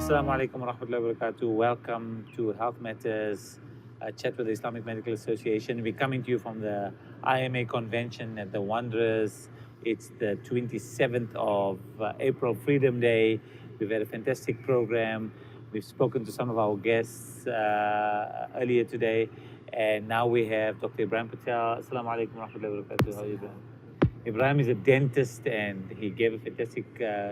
Assalamu alaikum wa rahmatullahi wa barakatuh. Welcome to Health Matters, a chat with the Islamic Medical Association. We're coming to you from the IMA convention at the Wanderers. It's the 27th of April, Freedom Day. We've had a fantastic program. We've spoken to some of our guests earlier today. And now we have Dr. Ibrahim Patel. Assalamu alaikum wa rahmatullahi wa barakatuh. How are you doing? Ibrahim is a dentist and he gave a fantastic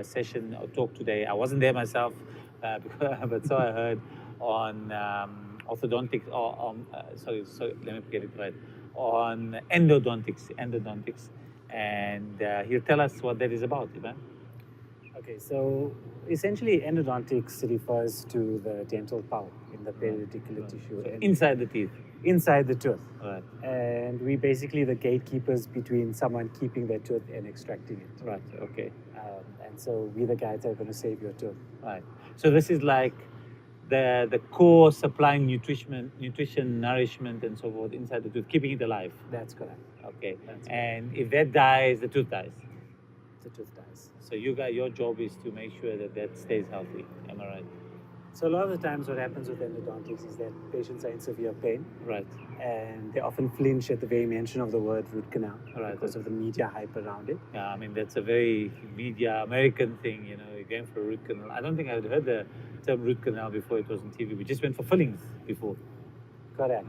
session or talk today. I wasn't there myself, but so I heard on orthodontics, or sorry, let me get it right, on endodontics, and he'll tell us what that is about, Ibrahim. Okay, so essentially endodontics refers to the dental pulp in the periodicular tissue. So and inside the teeth. inside the tooth. Right. And we basically the gatekeepers between someone keeping their tooth and extracting it. Right. Okay. And so we the guys are going to save your tooth. Right. So this is like the core supplying nutrition, nourishment, and so forth inside the tooth, keeping it alive. That's correct. Okay. That's And if that dies, the tooth dies. The tooth dies. So your job is to make sure that that stays healthy. Am I right? So a lot of the times what happens with endodontics is that patients are in severe pain Right. and they often flinch at the very mention of the word root canal Right. because of the media hype around it. Yeah, I mean, that's a very media American thing, you know, you're going for a root canal. I don't think I'd heard the term root canal before it was on TV. We just went for fillings before. Correct.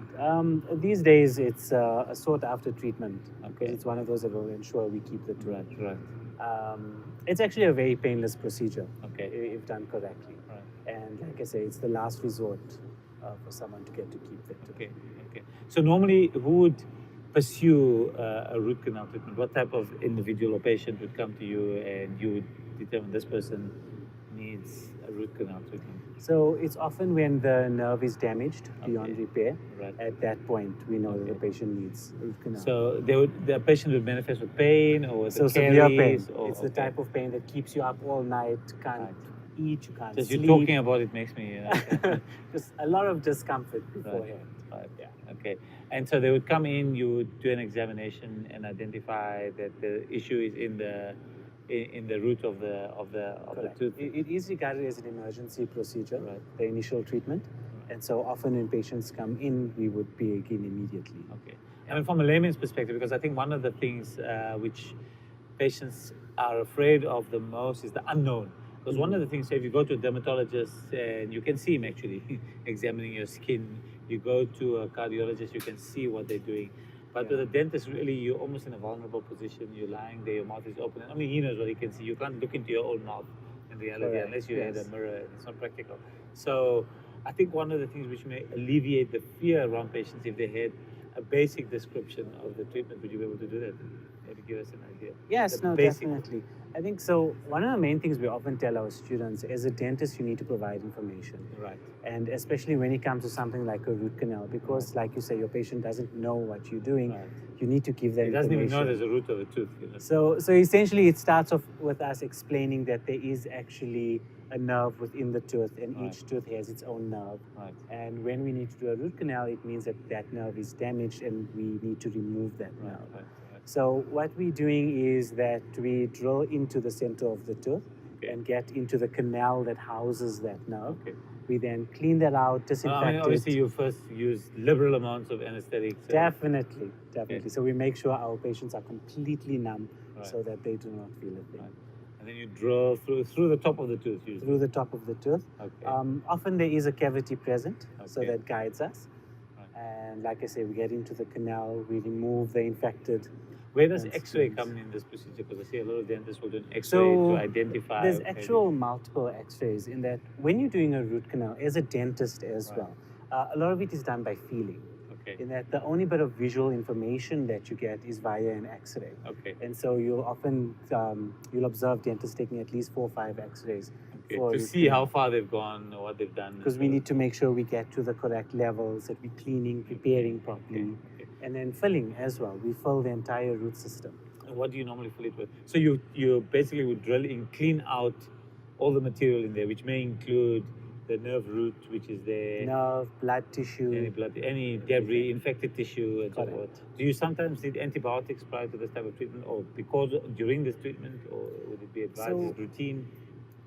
These days it's a sought after treatment because Okay. it's one of those that will ensure we keep the tooth. Right. It's actually a very painless procedure Okay. if done correctly. Right. And like I say, it's the last resort for someone to get to keep their tooth. Okay. So normally, who would pursue a root canal treatment? What type of individual or patient would come to you and you would determine this person needs a root canal treatment? So it's often when the nerve is damaged beyond Okay. repair. Right. At that point, we know that the Okay. patient needs a root canal. So the patient would manifest with pain or with So the severe pain. caries or It's the okay. type of pain that keeps you up all night, can't Right. eat, you can't Just sleep. you talking about it makes me, Just a lot of discomfort beforehand. Right. Yeah. Okay. And so they would come in, you would do an examination and identify that the issue is in the root of the Correct. tooth. It is regarded as an emergency procedure, Right. the initial treatment. And so often when patients come in, we would begin immediately. Okay. I mean, from a layman's perspective, because I think one of the things which patients are afraid of the most is the unknown. Because one of the things, if you go to a dermatologist and you can see him actually examining your skin, you go to a cardiologist, you can see what they're doing. But with a dentist, really, you're almost in a vulnerable position. You're lying there, your mouth is open, and only he knows what he can see. You can't look into your own mouth in reality Correct. unless you had a Yes. mirror, and it's not practical. So I think one of the things which may alleviate the fear around patients if they had a basic description of the treatment, would you be able to do that? Maybe give us an idea. Yes, The no, basic- definitely. I think so. One of the main things we often tell our students, as a dentist, you need to provide information. Right. And especially when it comes to something like a root canal, because like you say, your patient doesn't know what you're doing, Right. you need to give that He doesn't even information. know there's a root of a tooth. You know? So essentially, it starts off with us explaining that there is actually a nerve within the tooth, and Right. each tooth has its own nerve. Right. And when we need to do a root canal, it means that that nerve is damaged, and we need to remove that Right. nerve. Right. So what we're doing is that we drill into the center of the tooth Okay. and get into the canal that houses that nerve. Okay. We then clean that out, Well, disinfect I mean, obviously, it. you first use liberal amounts of anesthetics. Definitely. Okay. So we make sure our patients are completely numb Right. so that they do not feel a thing. Right. And then you drill through the top of the tooth usually. Through the top of the tooth. Okay. Often there is a cavity present, so Okay. that guides us. Right. And like I say, we get into the canal, we remove the infected. Where does and X-ray skins. come in this procedure? Because I see a lot of dentists will do an X-ray So to identify. there's okay, actual multiple X-rays in that when you're doing a root canal, as a dentist as Right. well, a lot of it is done by feeling. Okay. In that the only bit of visual information that you get is via an X-ray. Okay. And so you'll often you'll observe dentists taking at least 4 or 5 X-rays Okay. for To root see canal. how far they've gone or what they've done. Because we need to make sure we get to the correct levels, that we're cleaning, preparing properly, Okay. and then filling as well. We fill the entire root system. And what do you normally fill it with? So you basically would drill in, clean out all the material in there, which may include the nerve root, which is there. Nerve, blood tissue. Any blood, any debris, infected tissue, and so Correct. forth. Do you sometimes need antibiotics prior to this type of treatment, or because during this treatment, or would it be advised So- as routine?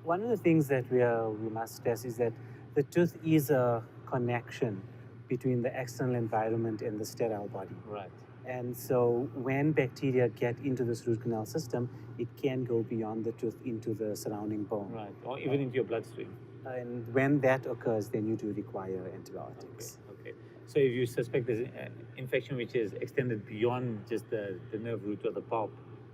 one of the things that we must stress is that the tooth is a connection between the external environment and the sterile body. Right. And so when bacteria get into this root canal system, it can go beyond the tooth into the surrounding bone. Right. Or even into your bloodstream. And when that occurs, then you do require antibiotics. Okay. So if you suspect there's an infection which is extended beyond just the nerve root or the pulp,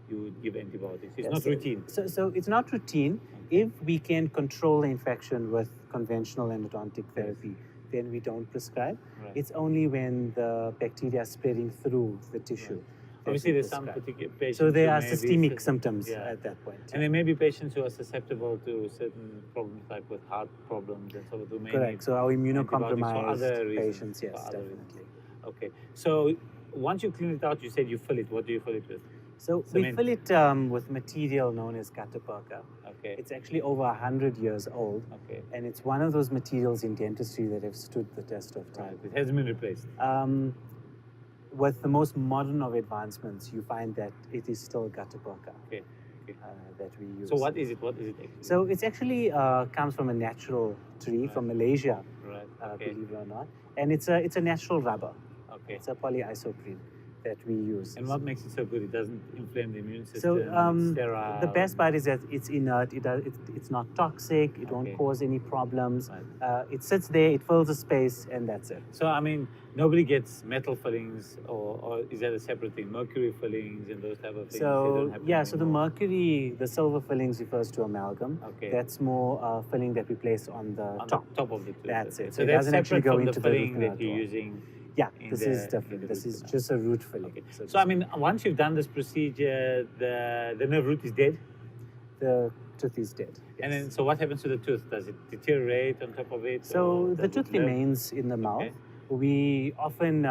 you would give antibiotics. It's not routine. So it's not routine. If we can control the infection with conventional endodontic therapy, then we don't prescribe. Right. It's only when the bacteria are spreading through the tissue. Right. Obviously, there's some particular patients. So there who are may be systemic symptoms yeah. at that point. And there may be patients who are susceptible to certain problems, like with heart problems and so on. Who may Correct. need So our antibiotics for immunocompromised other reasons, patients, yes, for other definitely. reasons. Okay. So once you clean it out, you said you fill it. What do you fill it with? So Cement. we fill it with material known as gutta-perca. Okay. It's actually over 100 years old. Okay. And it's one of those materials in dentistry that have stood the test of time. Right. It hasn't been replaced. With the most modern of advancements, you find that it is still gutta-perca. Okay. Okay. That we use. So what is it? What is it actually? So it's actually comes from a natural tree from Malaysia, Right. Okay. believe it or not, and it's a natural rubber. Okay. It's a polyisoprene that we use. And what makes it so good? It doesn't inflame the immune system. So it's sterile. the best part is that it's inert. It's not toxic. It won't Okay. cause any problems. Right. It sits there. It fills the space, and that's it. So I mean, nobody gets metal fillings, or is that a separate thing? Mercury fillings and those type of things. They So don't happen yeah, so the anymore. mercury, the silver fillings refers to amalgam. Okay. That's more filling that we place on the on top. the top of the tooth. That's Okay. it. So So it that's doesn't actually separate go from into the the root filling canal that you're at all. using. Yeah, in this the- is in different. the This root is canal. just a root filling. Okay. So to So I speak. mean, once you've done this procedure, the nerve root is dead, The tooth is dead. and then yes. so what happens to the tooth? Does it deteriorate on top of it? So or the does tooth it live? remains in the mouth. Okay. We often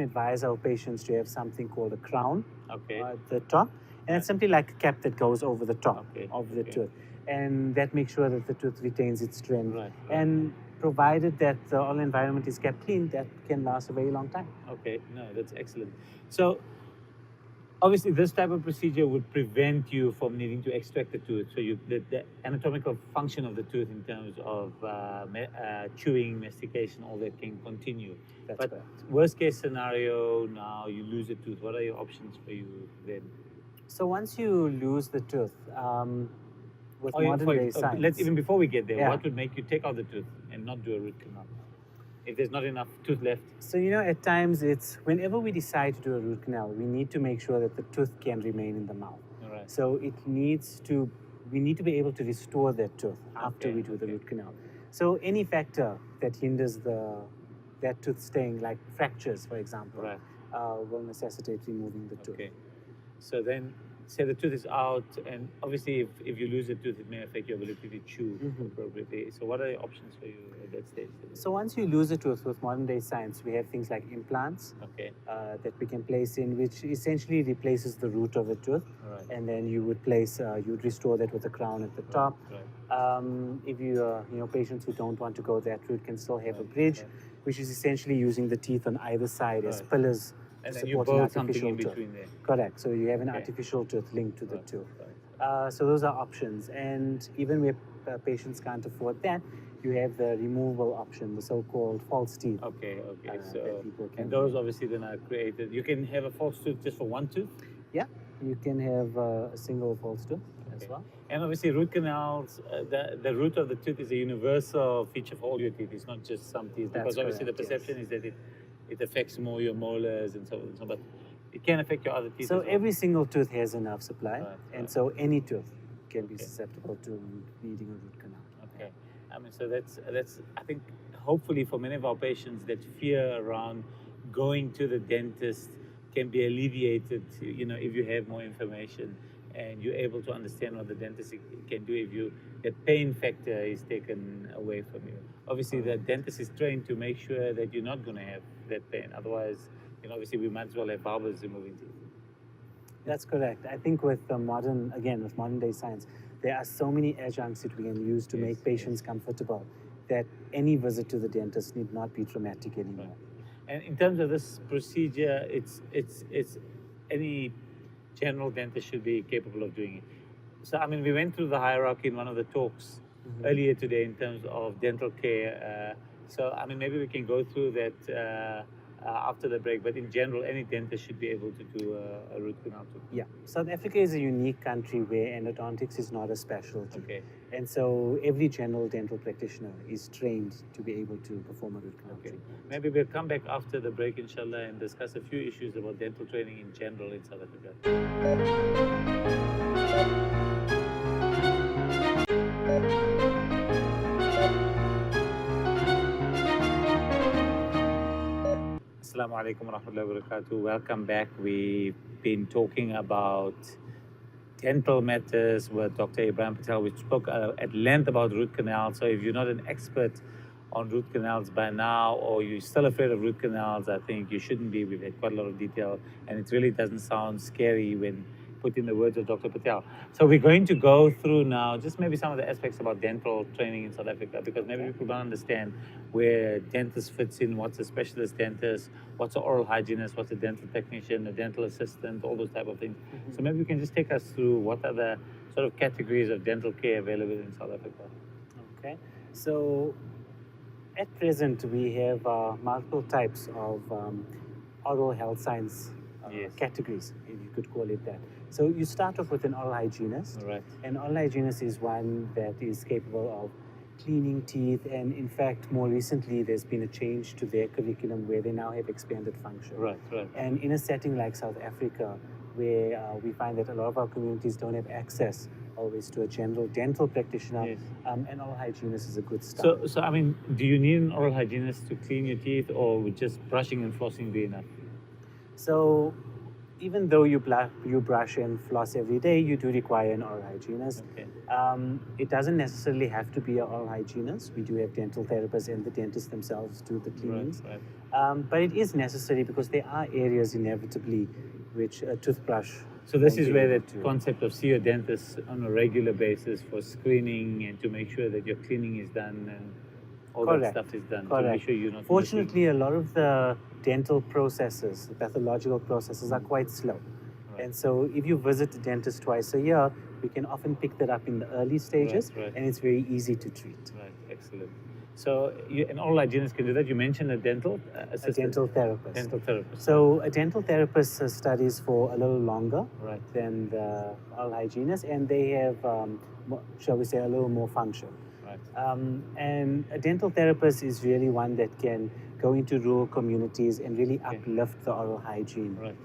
advise our patients to have something called a crown Okay. at the top, and it's simply like a cap that goes over the top Okay, of the okay. tooth, and that makes sure that the tooth retains its strength. Right. And provided that the oral environment is kept clean, that can last a very long time. Okay, no, that's excellent. So, obviously, this type of procedure would prevent you from needing to extract the tooth. So, the anatomical function of the tooth in terms of chewing, mastication, all that can continue. That's but correct. worst case scenario, now you lose a tooth. What are your options for you then? So once you lose the tooth, with Or modern day let's science, even before we get there, Yeah. what would make you take out the tooth and not do a root canal? If there's not enough tooth left. so at times it's whenever we decide to do a root canal, we need to make sure that the tooth can remain in the mouth. All right. So we need to be able to restore that tooth after Okay, we do the okay. root canal. So any factor that hinders that tooth staying, like fractures, for example, Right. will necessitate removing the tooth. Okay. So then, say the tooth is out, and obviously, if you lose the tooth, it may affect your ability to chew Mhm. appropriately. So, what are the options for you at that stage? So once you lose a tooth with modern day science, we have things like implants Okay. that we can place in, which essentially replaces the root of the tooth. All right. And then you would you'd restore that with a crown at the top. Right. If patients who don't want to go that route can still have a Right, bridge, right. which is essentially using the teeth on either side as Right. pillars And to then you support an build something artificial in tooth. between there. Correct. So you have an Okay. artificial tooth linked to the Right, tooth. right. So those are options. And even where patients can't afford that, you have the removable option, the so-called false teeth. Okay. Okay. that So, people can and those obviously then are created. You can have a false tooth just for one tooth. Yeah, you can have a single false tooth as Okay. well. And obviously, root canals, the root of the tooth is a universal feature for all your teeth. It's not just some teeth. That's Because obviously, correct, the perception yes. is that it affects more your molars and so on and so on. But it can affect your other teeth. So as well. every single tooth has a nerve supply, Right, and right. so any tooth can be Okay. susceptible to needing a root canal. Okay. I mean, so that's I think hopefully for many of our patients that fear around going to the dentist can be alleviated. If you have more information and you're able to understand what the dentist can do, if that pain factor is taken away from you. Obviously, the dentist is trained to make sure that you're not going to have that pain. Otherwise, obviously we might as well have barbers removing teeth. That's correct. I think with modern day science, there are so many adjuncts that we can use to Yes, make patients comfortable that any visit to the dentist need not be traumatic anymore. Right. And in terms of this procedure, it's any general dentist should be capable of doing it. So, I mean, we went through the hierarchy in one of the talks earlier today in terms of dental care. So, I mean, maybe we can go through that after the break. But in general, any dentist should be able to do a root canal treatment. Yeah, South Africa is a unique country where endodontics is not a specialty. Okay. And so every general dental practitioner is trained to be able to perform a root canal Okay. treatment. Maybe we'll come back after the break, inshallah, and discuss a few issues about dental training in general in South Africa. Assalamu alaikum wa rahmatullahi wa barakatuh. Welcome back. We've been talking about dental matters with Dr. Ibrahim Patel. We spoke at length about root canals. So if you're not an expert on root canals by now, or you're still afraid of root canals, I think you shouldn't be. We've had quite a lot of detail, and it really doesn't sound scary when put in the words of Dr. Patel. So we're going to go through now just maybe some of the aspects about dental training in South Africa, because maybe people don't understand where dentist fits in, what's a specialist dentist, what's an oral hygienist, what's a dental technician, a dental assistant, all those type of things. So maybe you can just take us through what are the sort of categories of dental care available in South Africa. Okay, so at present we have multiple types of oral health science Yes. categories, if you could call it that. So you start off with an oral hygienist. All right. An oral hygienist is one that is capable of cleaning teeth, and in fact, more recently, there's been a change to their curriculum where they now have expanded function. Right, right. And in a setting like South Africa, where we find that a lot of our communities don't have access always to a general dental practitioner, Yes. an oral hygienist is a good start. So I mean, do you need an oral hygienist to clean your teeth, or would just brushing and flossing be enough? So even though you brush and floss every day, you do require an oral hygienist. Okay. It doesn't necessarily have to be an oral hygienist. We do have dental therapists, and the dentists themselves do the cleanings. Right, right. But it is necessary because there are areas inevitably which a toothbrush. So this won't is be where able the to- concept of see your dentist on a regular basis for screening and to make sure that your cleaning is done and all that Correct. stuff is done to Correct. make sure you're not Fortunately, a lot of the dental processes, the pathological processes, are quite slow. Right. And so if you visit the dentist twice a year, we can often pick that up in the early stages, Right, right. and it's very easy to treat. missing. Right, excellent. So an oral hygienist can do that. You mentioned a dental A assistant. dental therapist. Dental therapist. So a dental therapist studies for a little longer Right. than the oral hygienist, and they have, shall we say, a little more function. Right. And a dental therapist is really one that can go into rural communities and really Okay. uplift the oral hygiene Right.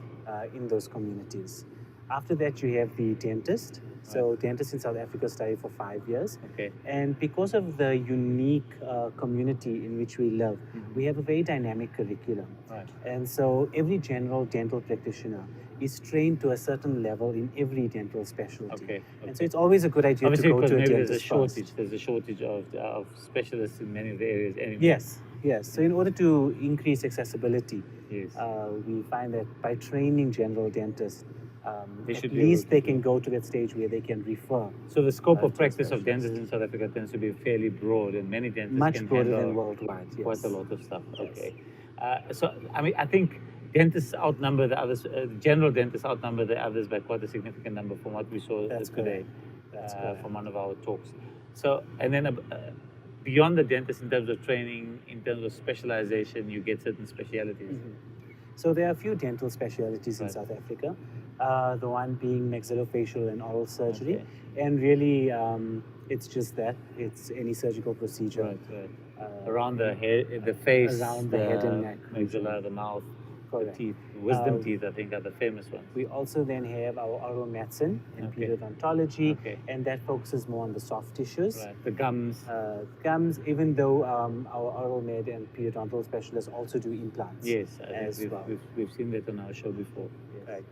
in those communities. After that, you have the dentist. So dentists in South Africa study for 5 years. Okay. And because of the unique community in which we live, we have a very dynamic curriculum. Right. And so every general dental practitioner is trained to a certain level in every dental specialty. Okay. And so it's always a good idea Obviously, to go because to a maybe there's a dentist shortage. first. There's a shortage of specialists in many of the areas anyway. Yes, yes. So in order to increase accessibility, Yes. we find that by training general dentists, They at should be able least to they do can go to that stage where they can refer. So the scope to of practice of specialists. dentists in South Africa tends to be fairly broad, and many dentists Much can broader handle than worldwide. Yes. quite a lot of stuff. Yes. Okay. So I mean, I think dentists outnumber the others. General dentists outnumber the others by quite a significant number from what we saw That's today That's correct. from one of our talks. So and then beyond the dentist, in terms of training, in terms of specialization, you get certain specialities. So there are a few dental specialties in Right. South Africa. The one being maxillofacial and oral surgery, Okay. and really, it's just that it's any surgical procedure Right, right. uh, Around the head, the face, around the head and neck maxilla, the mouth, Correct. the teeth. Wisdom Um, teeth, I think, are the famous ones. We also then have our oral medicine and Okay. periodontology, Okay. and that focuses more on the soft tissues. Right. The gums. Gums, even though our oral med and periodontal specialists also do implants. Yes, I think as well. we've seen that on our show before. Right.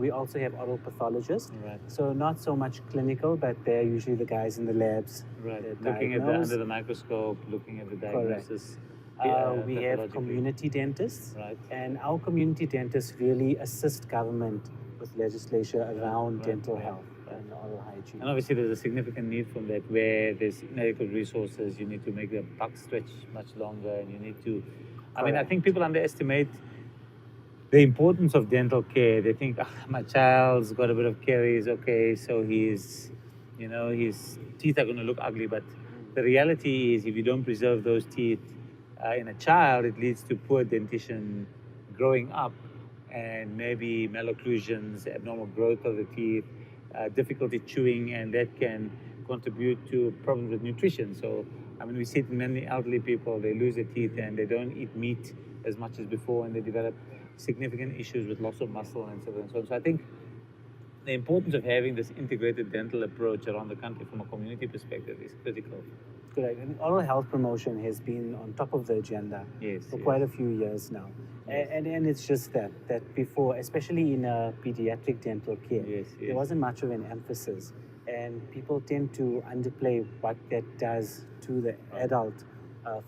We also have oral pathologists. Right. So not so much clinical, but they're usually the guys in the labs. Right. that Looking at diagnose. under the microscope, looking at the diagnosis. We have pathologically. community dentists, Right. and our community dentists really assist government with legislation around right, dental right, health right. and oral hygiene. And obviously, there's a significant need from that where there's inadequate resources. You need to make the buck stretch much longer, and you need to. I mean, I Correct. think people underestimate the importance of dental care. They think, my child's got a bit of caries, okay, so he's You know, his teeth are going to look ugly, but the reality is, if you don't preserve those teeth in a child, it leads to poor dentition growing up, and maybe malocclusions, abnormal growth of the teeth, difficulty chewing, and that can contribute to problems with nutrition. So, I mean, we see it in many elderly people, they lose their teeth and they don't eat meat as much as before, and they develop significant issues with loss of muscle and so on and so on. So I think the importance of having this integrated dental approach around the country from a community perspective is critical. Correct. And oral health promotion has been on top of the agenda Yes, for yes. quite a few years now. Yes. And it's just that before, especially in pediatric dental care, Yes, there yes. wasn't much of an emphasis. And people tend to underplay what that does to the adult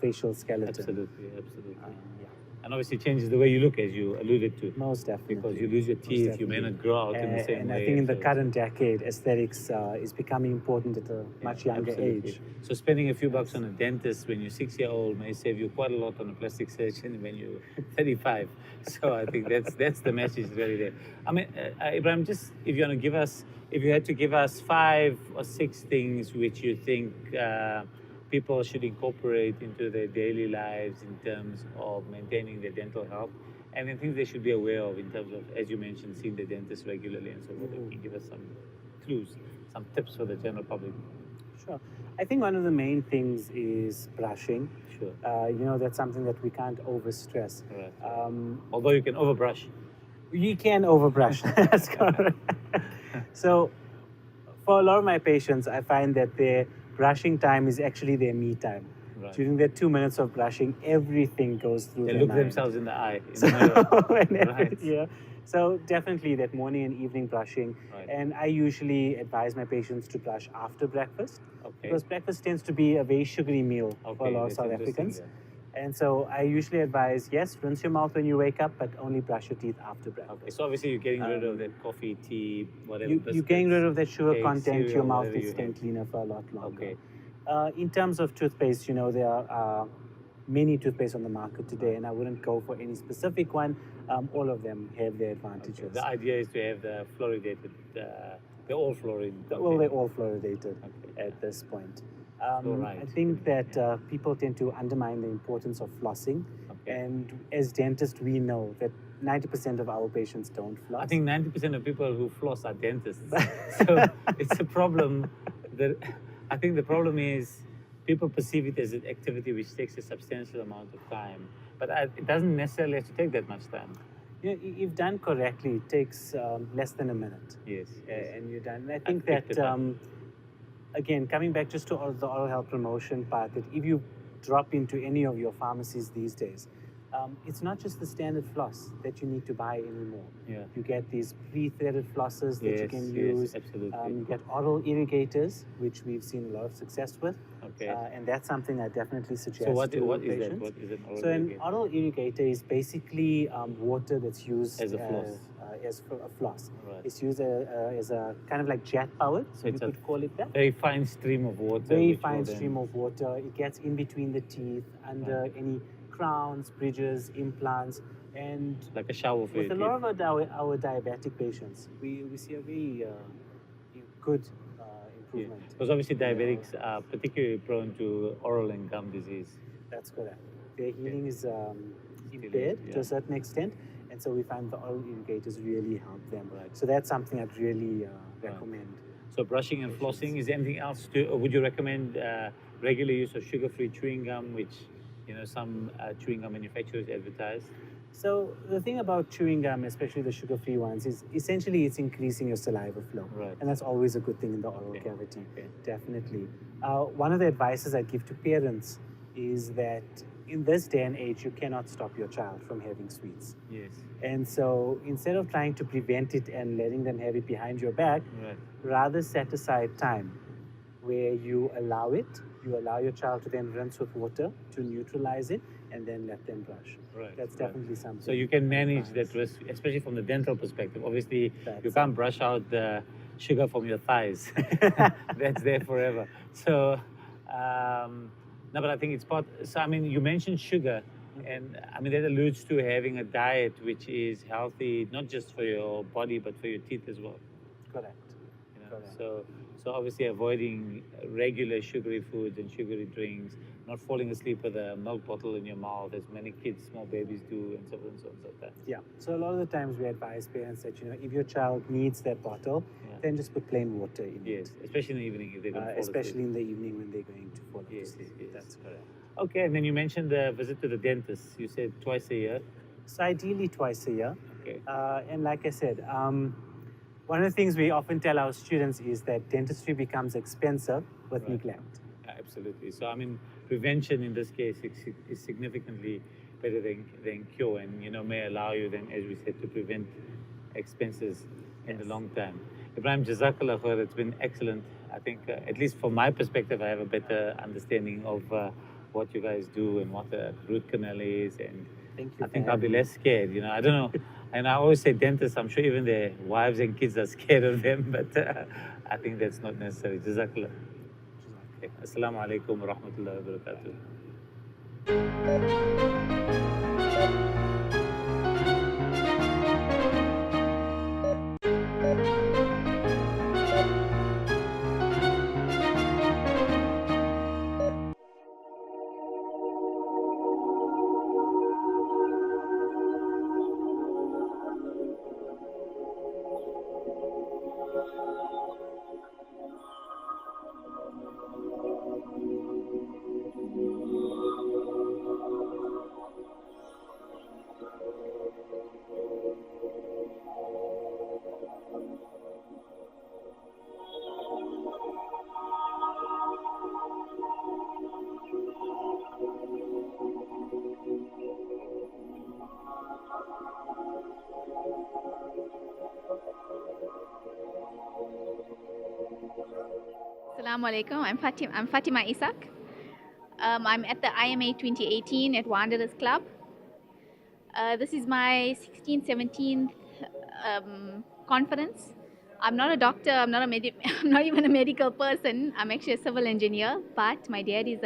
facial skeleton. Absolutely, absolutely. Yeah, And obviously changes the way you look, as you alluded to. most definitely. Because you lose your Most teeth, you may definitely. not grow out in the same and way. I think in the so- current decade, aesthetics is becoming important at a much younger absolutely. age. So spending a few bucks on a dentist when you're 6-year-old may save you quite a lot on a plastic surgeon when you're 35. So I think that's the message really there. I mean, Ibrahim, just if you want to give us, if you had to give us 5 or 6 things which you think people should incorporate into their daily lives in terms of maintaining their dental health, and the things they should be aware of in terms of, as you mentioned, seeing the dentist regularly and so forth. Can you give us some clues, some tips for the general public? Sure. I think one of the main things is brushing. Sure. That's something that we can't overstress. Right. Um, Although you can overbrush. you can overbrush. That's correct. So, for a lot of my patients, I find that their brushing time is actually their me time. Right. During their 2 minutes of brushing, everything goes through They their look mind. themselves in the eye. In So, the mirror. Right. yeah. So definitely that morning and evening brushing. Right. And I usually advise my patients to brush after breakfast, Okay. because breakfast tends to be a very sugary meal for a Okay, lot of that's South interesting, Africans. And so I usually advise, yes, rinse your mouth when you wake up, but only brush your teeth after breakfast. Okay, so obviously you're getting rid of that coffee, tea, whatever. You're getting rid of that sugar cake, content, your cereal, mouth whatever will you stay have. cleaner for a lot longer. Okay. In terms of toothpaste, there are many toothpaste on the market today, and I wouldn't go for any specific one. All of them have their advantages. Okay. The idea is to have the fluoridated, they're all fluoride. Well, they're all fluoridated Okay. at this point. Fluoride. I think that people tend to undermine the importance of flossing. Okay. And as dentists, we know that 90% of our patients don't floss. I think 90% of people who floss are dentists. So it's a problem. I think the problem is people perceive it as an activity which takes a substantial amount of time, but it doesn't necessarily have to take that much time. If done correctly, it takes less than a minute. Yes. And you're done. And I think picked it that, up. again, coming back just to the oral health promotion part, that if you drop into any of your pharmacies these days, it's not just the standard floss that you need to buy anymore. Yeah. You get these pre-threaded flosses that you can use. Absolutely. You get oral irrigators, which we've seen a lot of success with. Okay. And that's something I definitely suggest So what to is that? patients. What is an oral So an irrigator? oral irrigator is basically water that's used As a floss. as for a floss. Right. It's used as a kind of like jet powered, so you it's a could call it that. Very fine stream of water. Very which will fine then- stream of water. It gets in between the teeth, under any crowns, bridges, implants, and like a shower for with your a lot teeth. of our diabetic patients, we see a very good improvement. Because obviously diabetics are particularly prone to oral and gum disease. That's correct. Their healing is impaired to a certain extent, and so we find the oral irrigators really help them. Right. So that's something I'd really recommend. So brushing and flossing, is there anything else or would you recommend regular use of sugar-free chewing gum, which some chewing gum manufacturers advertise? So the thing about chewing gum, especially the sugar-free ones, is essentially it's increasing your saliva flow, Right. and that's always a good thing in the oral cavity. Okay. Definitely. One of the advices I give to parents is that in this day and age, you cannot stop your child from having sweets. Yes. And so instead of trying to prevent it and letting them have it behind your back, Right. rather set aside time where you allow it. You allow your child to then rinse with water to neutralize it, and then let them brush. Right. That's right. definitely something. So you can manage advise. that risk, especially from the dental perspective. Obviously, That's you can't brush out the sugar from your thighs. That's there forever. So, no, but I think it's part. So, I mean, you mentioned sugar, and I mean that alludes to having a diet which is healthy, not just for your body but for your teeth as well. Correct. Correct. So obviously avoiding regular sugary foods and sugary drinks, not falling asleep with a milk bottle in your mouth, as many kids, small babies do, and so on and so on and so forth. Yeah. So a lot of the times we advise parents that, if your child needs that bottle, then just put plain water in Yes, it. especially in the evening if they're going to fall Especially asleep. in the evening when they're going to fall Yes, asleep. yes. That's correct. Okay, and then you mentioned the visit to the dentist. You said twice a year. So ideally twice a year. Okay. And like I said, one of the things we often tell our students is that dentistry becomes expensive with neglect. Absolutely. So, I mean, prevention in this case is significantly better than cure, and may allow you then, as we said, to prevent expenses in the long term. Ibrahim, Jazakallah khair. It's been excellent. I think, at least from my perspective, I have a better understanding of what you guys do and what the root canal is, and I think I'll be less scared. I don't know. And I always say dentists, I'm sure even their wives and kids are scared of them, but I think that's not necessary. Jazakallah. Okay. Assalamu alaikum wa rahmatullahi wa barakatuh. Assalamu alaikum. I'm Fatima Isak. I'm at the IMA 2018 at Wanderers Club. This is my 16th, 17th conference. I'm not a doctor. I'm not even a medical person. I'm actually a civil engineer, but my dad is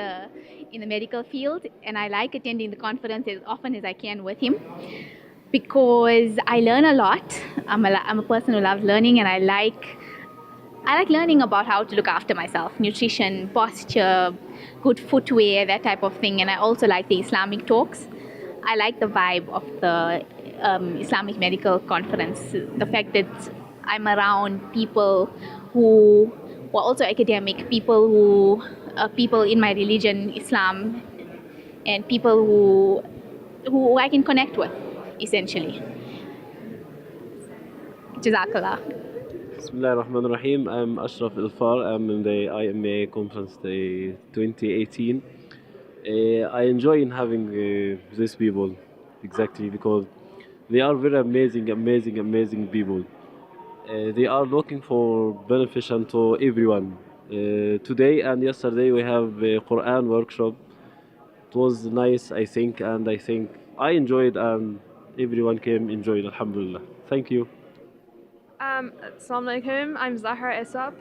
in the medical field, and I like attending the conference as often as I can with him because I learn a lot. I'm a person who loves learning, and I like learning about how to look after myself, nutrition, posture, good footwear, that type of thing. And I also like the Islamic talks. I like the vibe of the Islamic Medical Conference. The fact that I'm around people who are also academic, people in my religion, Islam, and people who I can connect with, essentially. Jazakallah. Bismillah ar-Rahman ar-Rahim. I'm Ashraf Ilfar. I'm in the IMA conference 2018. I enjoy in having these people, exactly, because they are very amazing people. They are looking for beneficial to everyone. Today and yesterday we have a Quran workshop. It was nice, I think, and I think I enjoyed and everyone came enjoyed, alhamdulillah. Thank you. Assalamu alaikum, I'm Zahra Esab.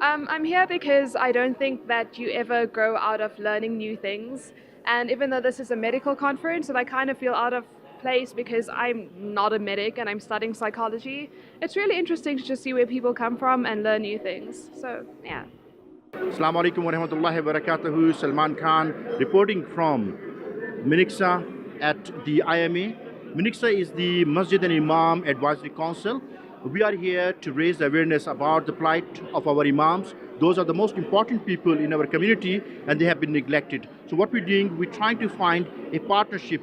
I'm here because I don't think that you ever grow out of learning new things. And even though this is a medical conference and I kind of feel out of place because I'm not a medic and I'm studying psychology, it's really interesting to just see where people come from and learn new things. So, yeah. Assalamu alaikum wa rahmatullahi wa barakatuhu. Salman Khan reporting from Minixa at the IMA. Minixa is the Masjid and Imam Advisory Council. We are here to raise awareness about the plight of our imams. Those are the most important people in our community and they have been neglected. So what we're doing, we're trying to find a partnership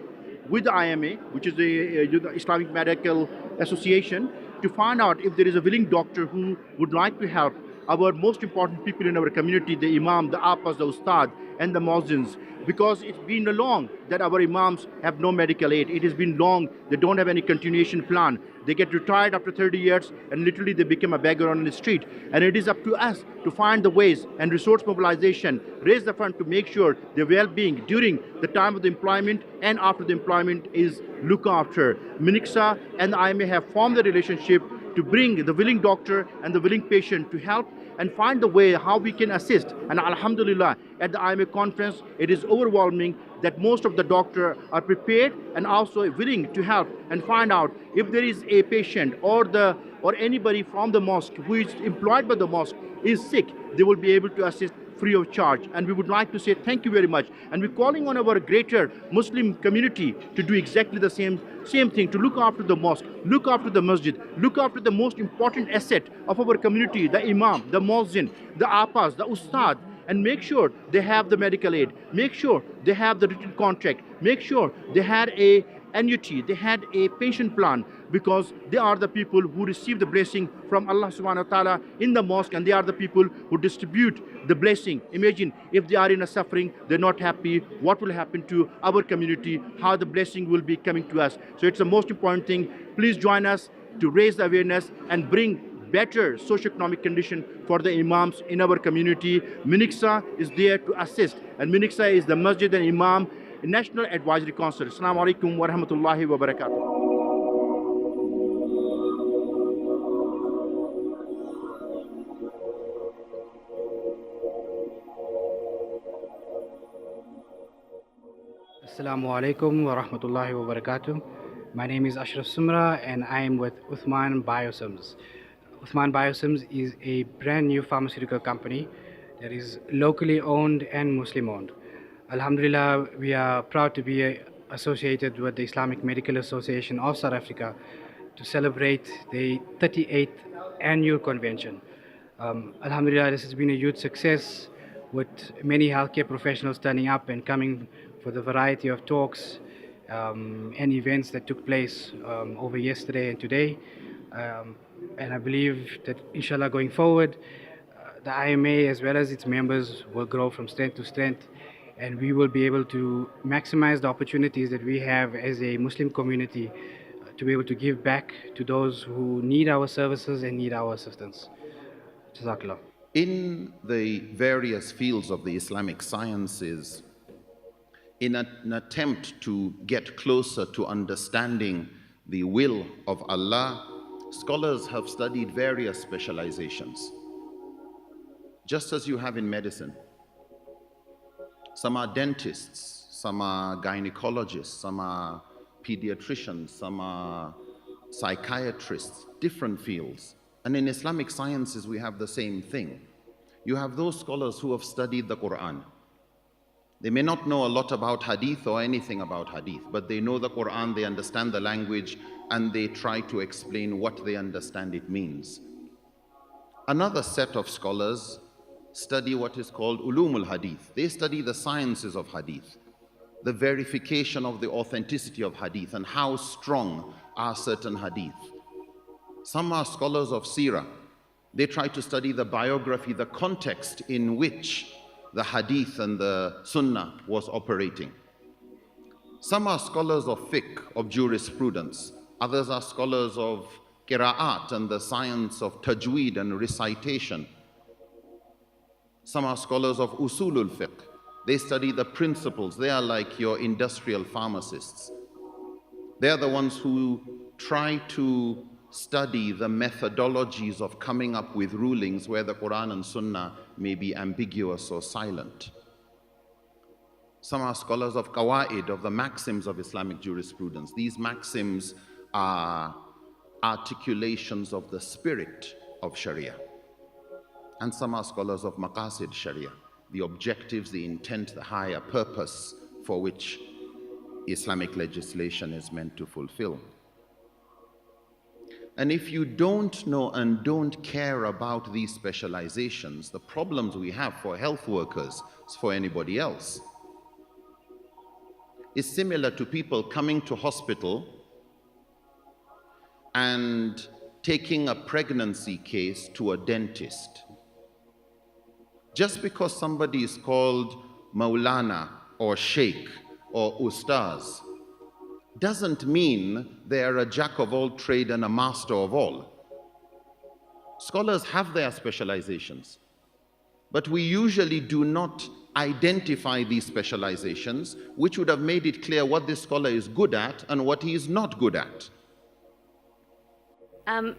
with the IMA, which is the Islamic Medical Association, to find out if there is a willing doctor who would like to help our most important people in our community, the imam, the appas, the ustad, and the muezzins, because it's been long that our imams have no medical aid. It has been long, they don't have any continuation plan. They get retired after 30 years and literally they become a beggar on the street. And it is up to us to find the ways and resource mobilization, raise the fund to make sure their well-being during the time of the employment and after the employment is looked after. Minixa and the IMA have formed a relationship to bring the willing doctor and the willing patient to help and find the way how we can assist. And alhamdulillah, at the IMA conference, it is overwhelming that most of the doctors are prepared and also willing to help and find out if there is a patient or anybody from the mosque who is employed by the mosque is sick, they will be able to assist free of charge. And we would like to say thank you very much. And we're calling on our greater Muslim community to do exactly the same thing, to look after the mosque, look after the masjid, look after the most important asset of our community, the imam, the muezzin, the apas, the ustad, and make sure they have the medical aid, make sure they have the written contract, make sure they had a annuity, they had a pension plan, because they are the people who receive the blessing from Allah subhanahu wa ta'ala in the mosque, and they are the people who distribute the blessing. Imagine if they are in a suffering, they're not happy, what will happen to our community, how the blessing will be coming to us. So it's the most important thing. Please join us to raise the awareness and bring better socio-economic condition for the imams in our community. Minixa is there to assist, and Minixa is the Masjid and Imam National Advisory Council. Assalamu alaikum wa rahmatullahi wa barakatuh. Assalamu alaikum wa rahmatullahi wa barakatuh. My name is Ashraf Sumra and I am with Uthman Biosims. Uthman Biosims is a brand new pharmaceutical company that is locally owned and Muslim owned. Alhamdulillah, we are proud to be associated with the Islamic Medical Association of South Africa to celebrate the 38th annual convention. Alhamdulillah, this has been a huge success with many healthcare professionals turning up and coming for the variety of talks and events that took place over yesterday and today. And I believe that inshallah going forward, the IMA as well as its members will grow from strength to strength, and we will be able to maximize the opportunities that we have as a Muslim community to be able to give back to those who need our services and need our assistance. Jazakallah. In the various fields of the Islamic sciences, in an attempt to get closer to understanding the will of Allah, scholars have studied various specializations, just as you have in medicine. Some are dentists, some are gynecologists, some are pediatricians, some are psychiatrists, different fields. And in Islamic sciences, we have the same thing. You have those scholars who have studied the Quran. They may not know a lot about hadith or anything about hadith, but they know the Quran, they understand the language, and they try to explain what they understand it means. Another set of scholars study what is called ulumul hadith. They study the sciences of hadith, the verification of the authenticity of hadith and how strong are certain hadith. Some are scholars of seerah. They try to study the biography, the context in which the hadith and the sunnah was operating. Some are scholars of fiqh, of jurisprudence. Others are scholars of qira'at and the science of tajweed and recitation. Some are scholars of usulul fiqh. They study the principles. They are like your industrial pharmacists. They are the ones who try to study the methodologies of coming up with rulings where the Quran and Sunnah may be ambiguous or silent. Some are scholars of qawaid, of the maxims of Islamic jurisprudence. These maxims are articulations of the spirit of Sharia. And some are scholars of maqasid Sharia, the objectives, the intent, the higher purpose for which Islamic legislation is meant to fulfill. And if you don't know and don't care about these specializations, the problems we have for health workers, for anybody else, is similar to people coming to hospital and taking a pregnancy case to a dentist. Just because somebody is called Maulana or Sheikh or Ustaz doesn't mean they are a jack of all trade and a master of all. Scholars have their specializations, but we usually do not identify these specializations, which would have made it clear what this scholar is good at and what he is not good at.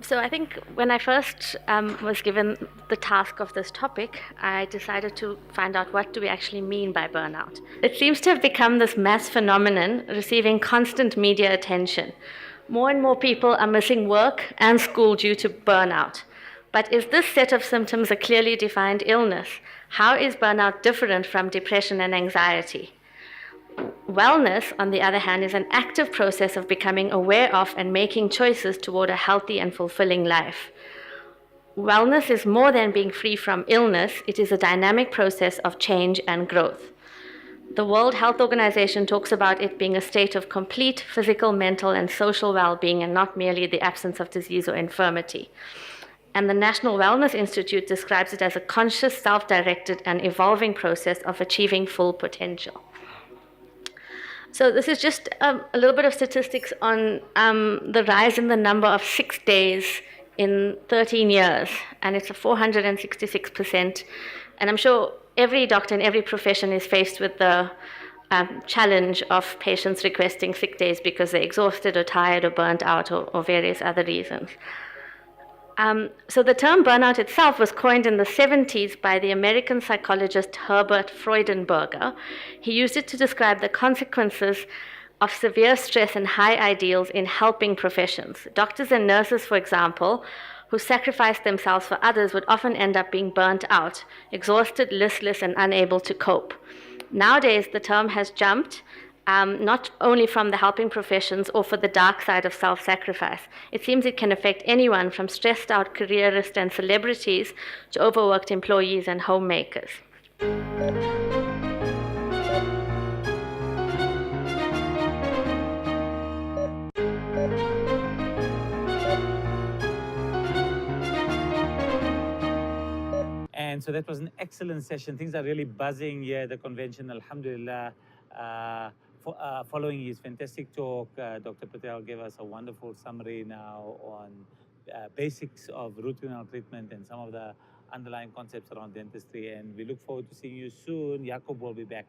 So I think when I first was given the task of this topic, I decided to find out what do we actually mean by burnout. It seems to have become this mass phenomenon receiving constant media attention. More and more people are missing work and school due to burnout. But is this set of symptoms a clearly defined illness? How is burnout different from depression and anxiety? Wellness, on the other hand, is an active process of becoming aware of and making choices toward a healthy and fulfilling life. Wellness is more than being free from illness, it is a dynamic process of change and growth. The World Health Organization talks about it being a state of complete physical, mental, and social well-being, and not merely the absence of disease or infirmity. And the National Wellness Institute describes it as a conscious, self-directed, and evolving process of achieving full potential. So this is just a little bit of statistics on the rise in the number of sick days in 13 years, and it's a 466%. And I'm sure every doctor in every profession is faced with the challenge of patients requesting sick days because they're exhausted or tired or burnt out or various other reasons. So the term burnout itself was coined in the 70s by the American psychologist Herbert Freudenberger. He used it to describe the consequences of severe stress and high ideals in helping professions. Doctors and nurses, for example, who sacrificed themselves for others would often end up being burnt out, exhausted, listless, and unable to cope. Nowadays, the term has jumped not only from the helping professions or for the dark side of self-sacrifice. It seems it can affect anyone from stressed out careerists and celebrities to overworked employees and homemakers. And so that was an excellent session. Things are really buzzing here at the convention, alhamdulillah. Following his fantastic talk, Dr. Patel gave us a wonderful summary now on basics of root canal treatment and some of the underlying concepts around dentistry. And we look forward to seeing you soon. Yaqub will be back.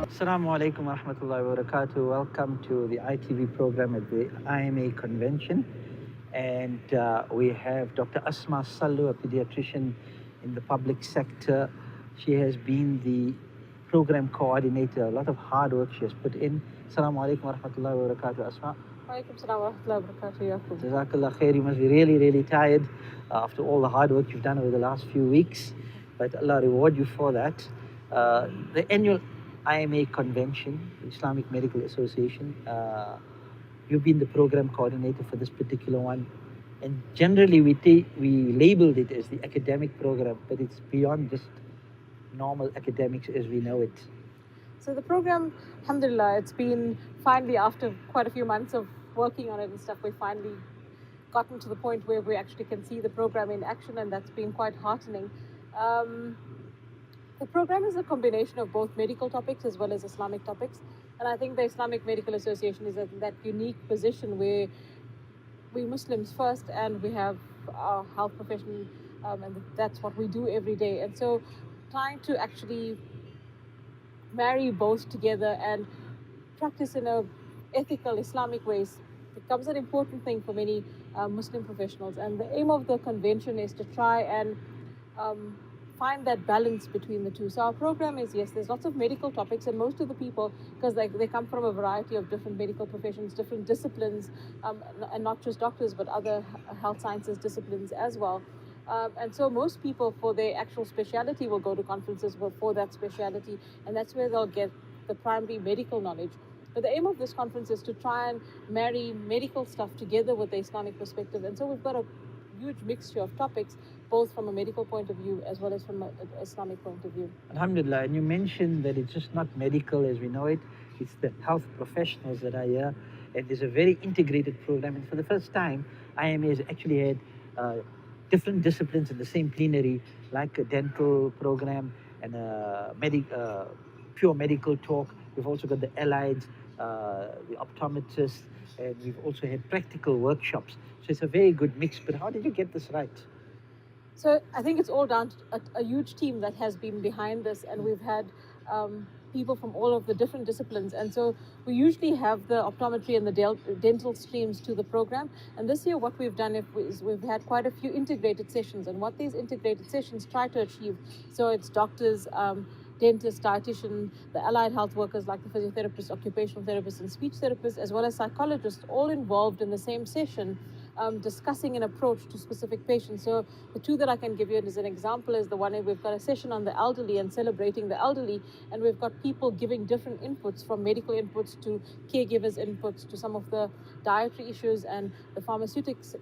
Assalamu alaikum wa rahmatullahi wa barakatuh. Welcome to the ITV program at the IMA convention. And we have Dr. Asma Sallu, a pediatrician in the public sector. She has been the program coordinator. A lot of hard work she has put in. Assalamu alaikum wa rahmatullahi wa barakatuh, Asma. Walaikum salam wa rahmatullahi wa barakatuh, Yaqub. Jazakallah khair. You must be really, really tired after all the hard work you've done over the last few weeks. But Allah reward you for that. The annual IMA convention, Islamic Medical Association, you've been the program coordinator for this particular one. And generally we labeled it as the academic program, but it's beyond just normal academics as we know it. So the program, alhamdulillah, it's been finally, after quite a few months of working on it and stuff, we finally gotten to the point where we actually can see the program in action, and that's been quite heartening. The program is a combination of both medical topics as well as Islamic topics. And I think the Islamic Medical Association is in that unique position where we Muslims first, and we have our health profession, and that's what we do every day. And so trying to actually marry both together and practice in a ethical Islamic ways becomes an important thing for many Muslim professionals. And the aim of the convention is to try and find that balance between the two. So our program is, yes, there's lots of medical topics, and most of the people, because they come from a variety of different medical professions, different disciplines, and not just doctors, but other health sciences disciplines as well. And so most people, for their actual speciality, will go to conferences for that speciality, and that's where they'll get the primary medical knowledge. But the aim of this conference is to try and marry medical stuff together with the Islamic perspective. And so we've got a huge mixture of topics, both from a medical point of view as well as from an Islamic point of view. Alhamdulillah, and you mentioned that it's just not medical as we know it, it's the health professionals that are here, and there's a very integrated program. And for the first time, IMA has actually had different disciplines in the same plenary, like a dental program and a pure medical talk. We've also got the allieds, the optometrists, and we've also had practical workshops. So it's a very good mix. But how did you get this right? So I think it's all down to a huge team that has been behind this, and we've had people from all of the different disciplines. And so we usually have the optometry and the dental streams to the program. And this year what we've done is we've had quite a few integrated sessions, and what these integrated sessions try to achieve, so it's doctors, dentists, dietitian, the allied health workers like the physiotherapists, occupational therapists, and speech therapists, as well as psychologists, all involved in the same session, discussing an approach to specific patients. So the two that I can give you as an example is the one where we've got a session on the elderly and celebrating the elderly, and we've got people giving different inputs, from medical inputs to caregivers inputs to some of the dietary issues and the pharmaceutics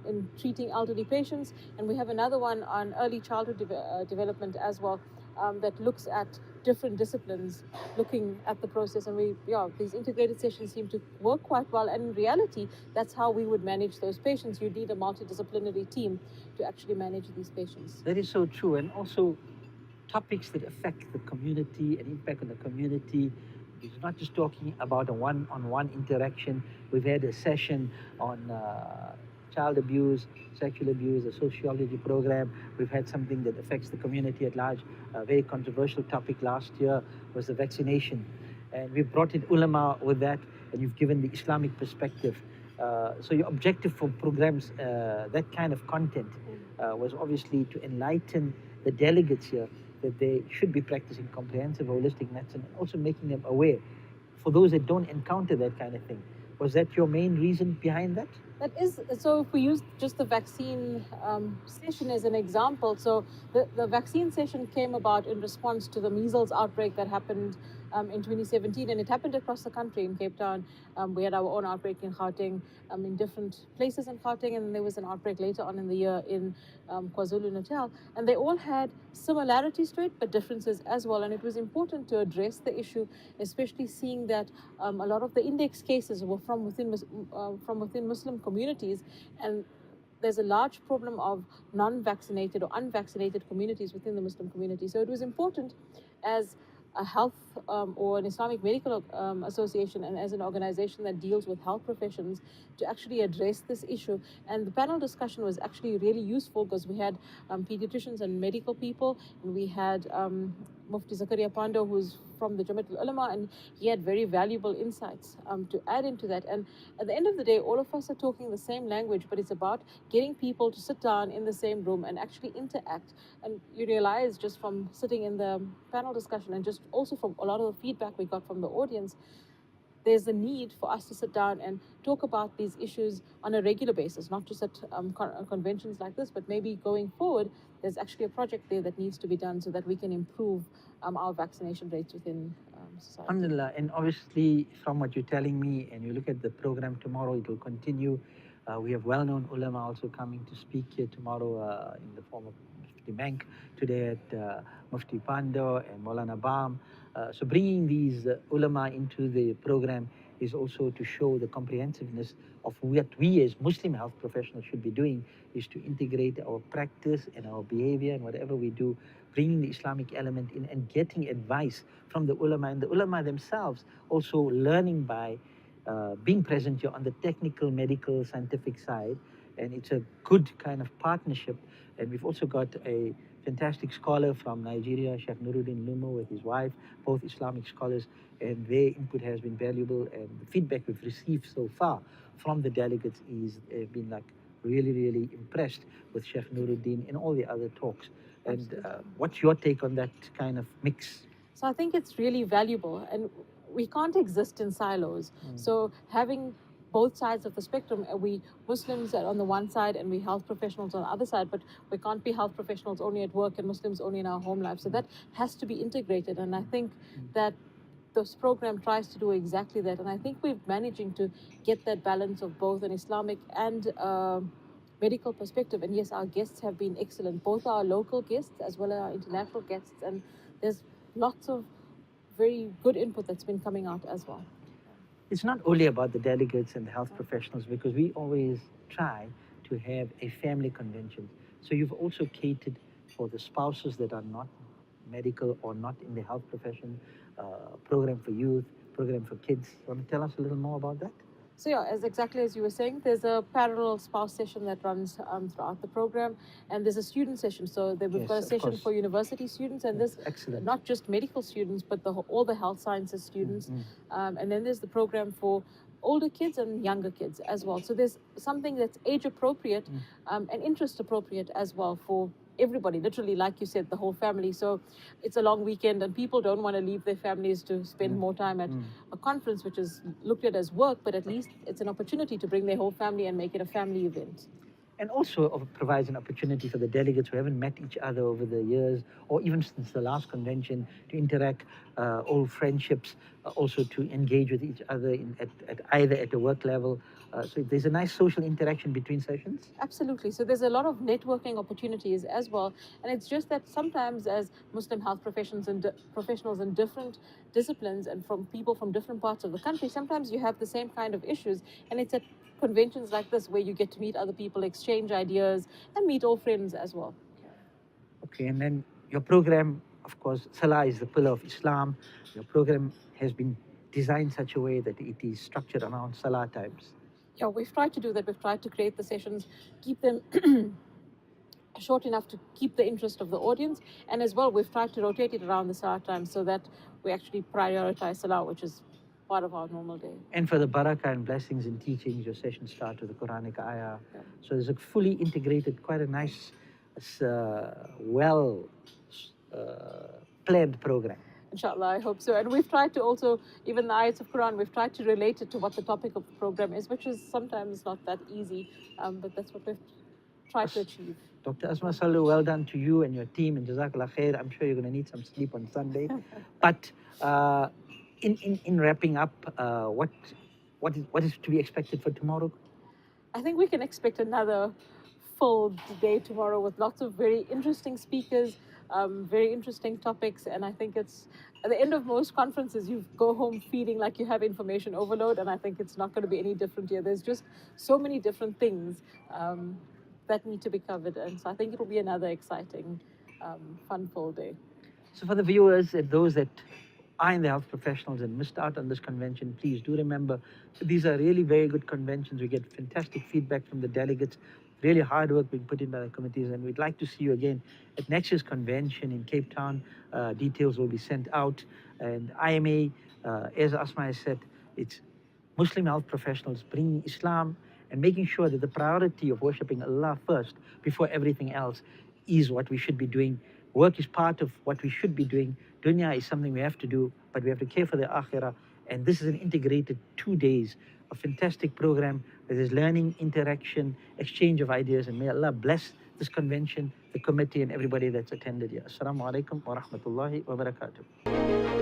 in treating elderly patients. And we have another one on early childhood development as well, that looks at different disciplines, looking at the process. And these integrated sessions seem to work quite well. And in reality, that's how we would manage those patients. You need a multidisciplinary team to actually manage these patients. That is so true. And also topics that affect the community and impact on the community. It's not just talking about a one-on-one interaction. We've had a session on child abuse, sexual abuse, a sociology program. We've had something that affects the community at large. A very controversial topic last year was the vaccination. And we've brought in ulama with that, and you've given the Islamic perspective. So your objective for programs, that kind of content, was obviously to enlighten the delegates here that they should be practicing comprehensive, holistic medicine, and also making them aware for those that don't encounter that kind of thing. Was that your main reason behind that? That is, so if we use just the vaccine session as an example, so the vaccine session came about in response to the measles outbreak that happened in 2017, and it happened across the country. In Cape Town, we had our own outbreak in Gauteng, in different places in Gauteng, and there was an outbreak later on in the year in KwaZulu-Natal, and they all had similarities to it, but differences as well. And it was important to address the issue, especially seeing that a lot of the index cases were from within Muslim communities, and there's a large problem of non-vaccinated or unvaccinated communities within the Muslim community. So it was important, as a health or an Islamic medical association, and as an organization that deals with health professions, to actually address this issue. And the panel discussion was actually really useful, because we had pediatricians and medical people, and we had Mufti Zakaria Pando, who's from the Jamaat al-Ulama, and he had very valuable insights to add into that. And at the end of the day, all of us are talking the same language, but it's about getting people to sit down in the same room and actually interact. And you realize, just from sitting in the panel discussion, and just also from a lot of the feedback we got from the audience, there's a need for us to sit down and talk about these issues on a regular basis, not just at conventions like this, but maybe going forward, there's actually a project there that needs to be done so that we can improve our vaccination rates within society. Alhamdulillah. And obviously, from what you're telling me, and you look at the program tomorrow, it will continue. We have well-known ulama also coming to speak here tomorrow in the form of Mufti Bank, today at Mufti Pando and Maulana Bam. So bringing these ulama into the program is also to show the comprehensiveness of what we as Muslim health professionals should be doing, is to integrate our practice and our behavior and whatever we do, bringing the Islamic element in and getting advice from the ulama, and the ulama themselves also learning by being present here on the technical, medical, scientific side. And it's a good kind of partnership. And we've also got a fantastic scholar from Nigeria, Sheikh Nuruddin Lumo, with his wife, both Islamic scholars, and their input has been valuable. And the feedback we've received so far from the delegates is they've been like really, really impressed with Sheikh Nuruddin and all the other talks. And what's your take on that kind of mix? So I think it's really valuable, and we can't exist in silos. So having both sides of the spectrum, we Muslims are on the one side and we health professionals on the other side, but we can't be health professionals only at work and Muslims only in our home life. So that has to be integrated, and I think that this program tries to do exactly that. And I think we're managing to get that balance of both an Islamic and medical perspective. And yes, our guests have been excellent, both our local guests as well as our international guests, and there's lots of very good input that's been coming out as well. It's not only about the delegates and the health professionals, because we always try to have a family convention. So you've also catered for the spouses that are not medical or not in the health profession, program for youth, program for kids. You want to tell us a little more about that? So yeah, as exactly as you were saying, there's a parallel spouse session that runs throughout the program, and there's a student session. So we've got a Yes, of session course. for university students, and Yes, there's excellent. not just medical students, but all the health sciences students, and then there's the program for older kids and younger kids as well. So there's something that's age appropriate and interest appropriate as well for everybody, literally, like you said, the whole family. So it's a long weekend and people don't want to leave their families to spend more time at a conference, which is looked at as work, but at least it's an opportunity to bring their whole family and make it a family event. And also provides an opportunity for the delegates who haven't met each other over the years, or even since the last convention, to interact, old friendships, also to engage with each other at either at a work level. So there's a nice social interaction between sessions. Absolutely. So there's a lot of networking opportunities as well. And it's just that sometimes as Muslim health professionals in different disciplines and from people from different parts of the country, sometimes you have the same kind of issues. And it's at conventions like this where you get to meet other people, exchange ideas, and meet old friends as well. Okay, and then your program, of course, Salah is the pillar of Islam. Your program has been designed such a way that it is structured around Salah times. Yeah, we've tried to do that. We've tried to create the sessions, keep them short enough to keep the interest of the audience. And as well, we've tried to rotate it around the Salah time so that we actually prioritize Salah, which is part of our normal day. And for the barakah and blessings and teachings, your sessions start with the Quranic ayah. Yeah. So there's a fully integrated, quite a nice, well planned program. Inshallah, I hope so. And we've tried to also, even the ayats of Quran, we've tried to relate it to what the topic of the program is, which is sometimes not that easy, but that's what we've tried to achieve. Dr. Asma Sallu, well done to you and your team, and Jazakallah khair. I'm sure you're going to need some sleep on Sunday. But in wrapping up, what is to be expected for tomorrow? I think we can expect another full day tomorrow with lots of very interesting speakers, very interesting topics, and I think it's at the end of most conferences you go home feeling like you have information overload, and I think it's not going to be any different here. There's just so many different things that need to be covered, and so I think it'll be another exciting, fun full day. So for the viewers and those that are in the health professionals and missed out on this convention, please do remember these are really very good conventions. We get fantastic feedback from the delegates, really hard work being put in by the committees, and we'd like to see you again at next year's convention in Cape Town. Details will be sent out, and IMA, as Asma has said, it's Muslim health professionals bringing Islam and making sure that the priority of worshipping Allah first before everything else is what we should be doing. Work is part of what we should be doing. Dunya is something we have to do, but we have to care for the akhirah. And this is an integrated 2 days, a fantastic program where there's learning, interaction, exchange of ideas. And may Allah bless this convention, the committee, and everybody that's attended here. Assalamu alaikum wa rahmatullahi wa barakatuh.